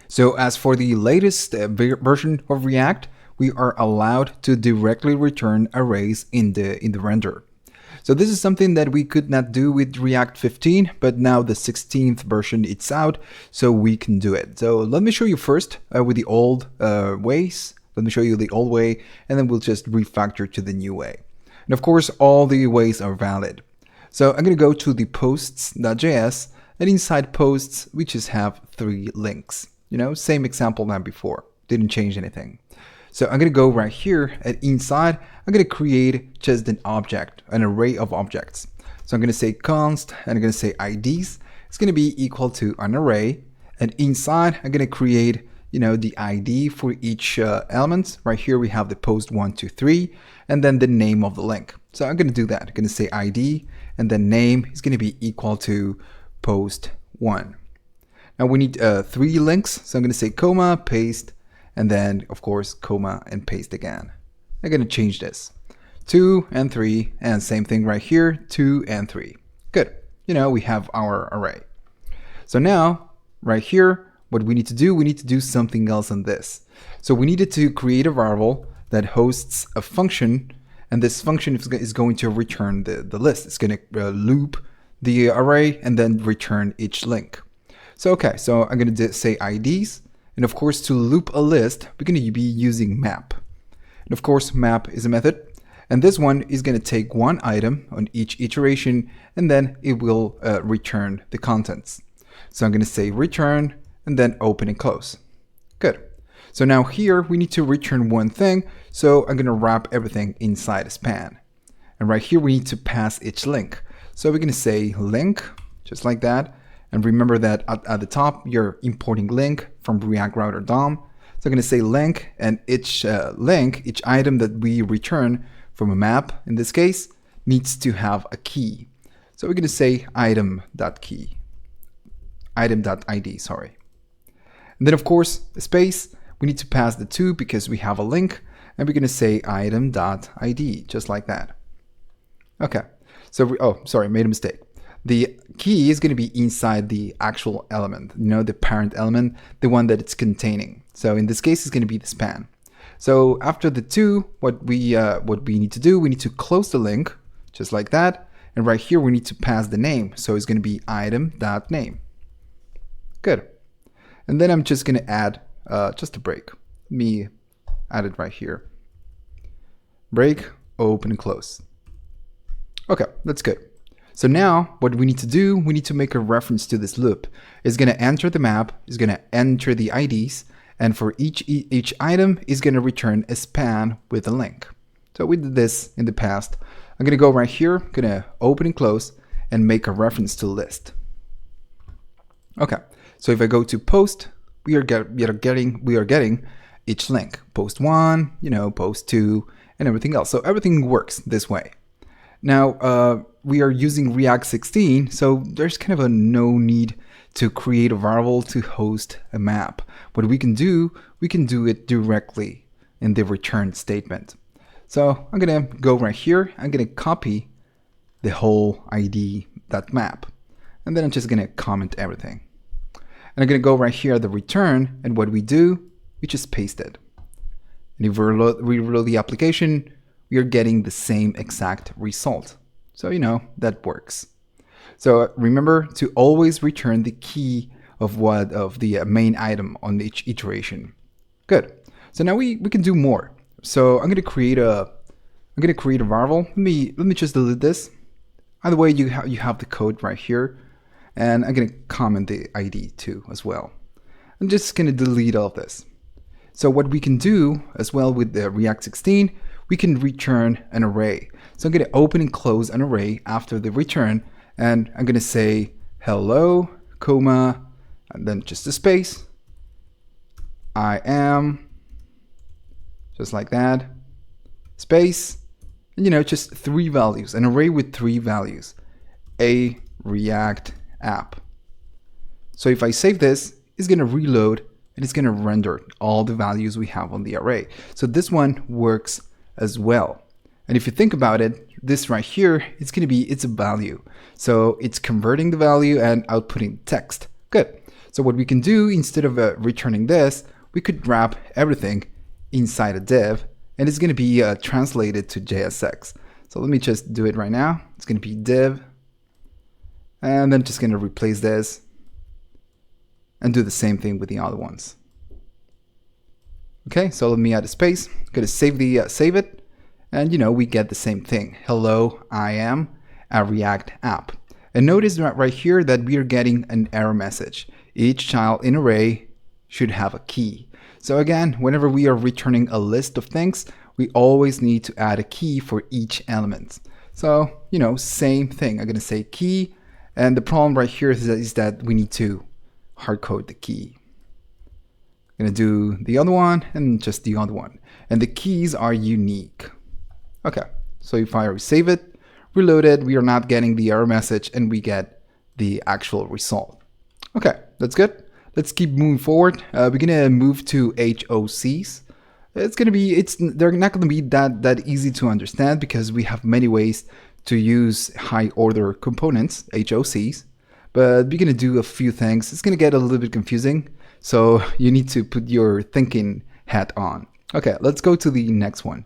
So as for the latest version of React, we are allowed to directly return arrays in the render. So this is something that we could not do with React 15, but now the 16th version it's out, so we can do it. So let me show you first with the old ways. Let me show you the old way, and then we'll just refactor to the new way. And of course, all the ways are valid. So I'm going to go to the posts.js, and inside posts, we just have 3 links. Same example than before. Didn't change anything. So I'm going to go right here, and inside, I'm going to create just an object, an array of objects. So I'm going to say const, and I'm going to say IDs. It's going to be equal to an array, and inside, I'm going to create the ID for each element. Right here we have the post 1, 2, 3, and then the name of the link. So I'm going to do that. I'm going to say ID, and then name is going to be equal to post 1. Now we need 3 links, so I'm going to say comma, paste, and then of course comma and paste again. I'm going to change this 2 and 3, and same thing right here, 2 and 3. Good. We have our array. So now right here, what we need to do something else on this. So we needed to create a variable that hosts a function, and this function is going to return the list. It's going to loop the array and then return each link. So I'm going to say IDs, and of course to loop a list, we're going to be using map. And of course map is a method, and this one is going to take one item on each iteration, and then it will return the contents. So I'm going to say return, and then open and close. Good. So now here we need to return one thing, so I'm going to wrap everything inside a span. And right here we need to pass each link. So we're going to say link, just like that. And remember that at the top you're importing link from React Router DOM. So I'm going to say link, and each link, each item that we return from a map, in this case, needs to have a key. So we're going to say item.key, item.id, sorry. And then of course, a space, we need to pass the 2 because we have a link, and we're going to say item.id, just like that. Okay, so sorry, made a mistake. The key is going to be inside the actual element, the parent element, the one that it's containing. So in this case, it's going to be the span. So after the 2, what we need to do, we need to close the link, just like that. And right here, we need to pass the name. So it's going to be item.name. Good. And then I'm just going to add just a break. Let me add it right here. Break, open, and close. Okay, that's good. So now what we need to do, we need to make a reference to this loop. It's going to enter the map, it's going to enter the IDs, and for each item is going to return a span with a link. So we did this in the past. I'm going to go right here, going to open and close, and make a reference to list. Okay. So if I go to post, we are getting each link, post 1, post 2, and everything else. So everything works this way. Now we are using React 16, so there's kind of no need to create a variable to host a map. What we can do it directly in the return statement. So I'm gonna go right here. I'm gonna copy the whole ID.map, and then I'm just gonna comment everything. And I'm going to go right here at the return, and what we just paste it. And if we reload the application, we are getting the same exact result. So that works. So remember to always return the key of the main item on each iteration. Good. So now we can do more. So I'm going to create a variable. Let me just delete this. Either way, you have the code right here. And I'm going to comment the ID too as well. I'm just going to delete all of this. So what we can do as well with the React 16, we can return an array. So I'm going to open and close an array after the return, and I'm going to say hello, comma, and then just a space. I am, just like that, space, and just 3 values, an array with 3 values, a React app. So if I save this, it's going to reload and it's going to render all the values we have on the array. So this one works as well. And if you think about it, this right here, it's a value. So it's converting the value and outputting text. Good. So what we can do, instead of returning this, we could wrap everything inside a div, and it's going to be translated to JSX. So let me just do it right now. It's going to be div, and I'm just going to replace this and do the same thing with the other ones. Okay, so let me add a space. I'm going to save it, and we get the same thing. Hello, I am a React app. And notice that right here that we are getting an error message. Each child in array should have a key. So again, whenever we are returning a list of things, we always need to add a key for each element. So, same thing. I'm going to say key, and the problem right here is that we need to hard code the key. I'm going to do the other one and just the other one. And the keys are unique. Okay, so if I save it, reload it, we are not getting the error message, and we get the actual result. Okay, that's good. Let's keep moving forward. We're gonna move to HOCs. They're not gonna be that easy to understand because we have many ways to use high order components, HOCs. But we're gonna do a few things. It's gonna get a little bit confusing, so you need to put your thinking hat on. Okay, let's go to the next one.